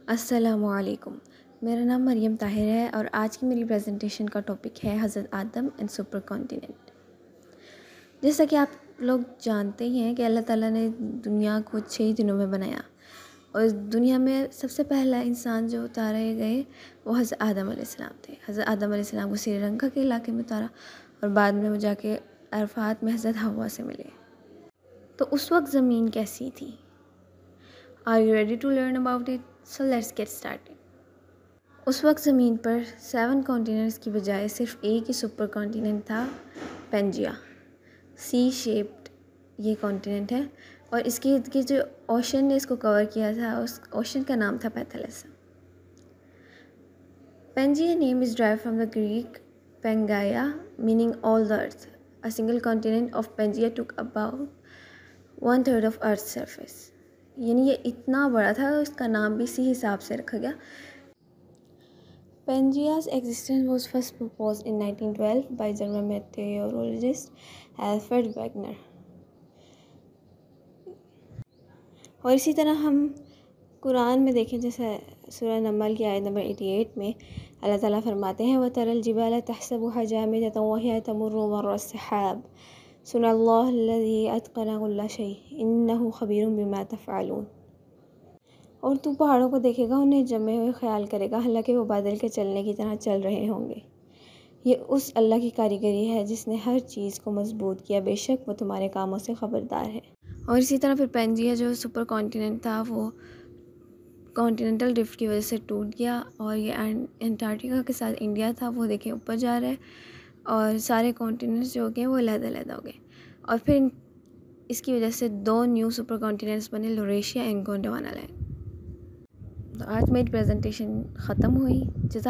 अस्सलामुअलैकुम। मेरा नाम मरियम ताहिर है और आज की मेरी प्रेजेंटेशन का टॉपिक है हज़रत आदम एंड सुपर कॉन्टिनेंट। जैसा कि आप लोग जानते ही हैं कि अल्लाह ताला ने दुनिया को 6 दिनों में बनाया और दुनिया में सबसे पहला इंसान जो उतारे गए वो हज़रत आदम अलैहिस्सलाम थे। हज़रत आदम अलैहिस्सलाम को श्रीलंका के इलाके में उतारा और बाद में वो जाके अरफात में हज़रत हव्वा से मिले। तो उस वक्त ज़मीन कैसी थी? Are you ready to learn about it? So let's get started. उस वक्त ज़मीन पर 7 कॉन्टिनेंट्स की बजाय सिर्फ एक ही सुपर कॉन्टिनेंट था, पेंजिया। सी शेप्ड ये कॉन्टिनेंट है और इसके इर्द गिर्द जो ओशन ने इसको कवर किया था उस ओशन का नाम था Panthalassa. Pangaea name is drive from the Greek pangaia meaning all the earth. A single continent of Pangaea took about 1/3 of earth surface. यानी ये इतना बड़ा था, इसका नाम भी इसी हिसाब से रखा गया। Pangaea's existence was first proposed in 1912 by German meteorologist Alfred Wegener। और इसी तरह हम कुरान में देखें, जैसे सूरह नमल की आयत नंबर 88 में अल्लाह ताला फरमाते हैं वतरल जिबाल तहसबुहा जामिदतन वहिय तमुर्रु मर्र अस्सहाब सुनल्लाहु अल्लज़ी अतक़न कुल्ला शै इन्नहु ख़बीरुम बिमा तफ़अलून। और तू पहाड़ों को देखेगा, उन्हें जमे हुए ख्याल करेगा, हालांकि वो बादल के चलने की तरह चल रहे होंगे। ये उस अल्लाह की कारीगरी है जिसने हर चीज़ को मजबूत किया, बेशक वो तुम्हारे कामों से ख़बरदार है। और इसी तरह फिर पेंजिया जो सुपर कॉन्टिनेंट था वो कॉन्टिनेंटल ड्रिफ्ट की वजह से टूट गया और ये अंटार्कटिका के साथ इंडिया था वो देखें ऊपर जा रहा है और सारे कॉन्टिनेंट्स जो हो गए वो अलग-अलग हो गए। और फिर इसकी वजह से 2 न्यू सुपर कॉन्टिनेंट्स बने, लॉरेशिया एंड गोंडवाना लैंड। तो आज मेरी प्रेजेंटेशन ख़त्म हुई।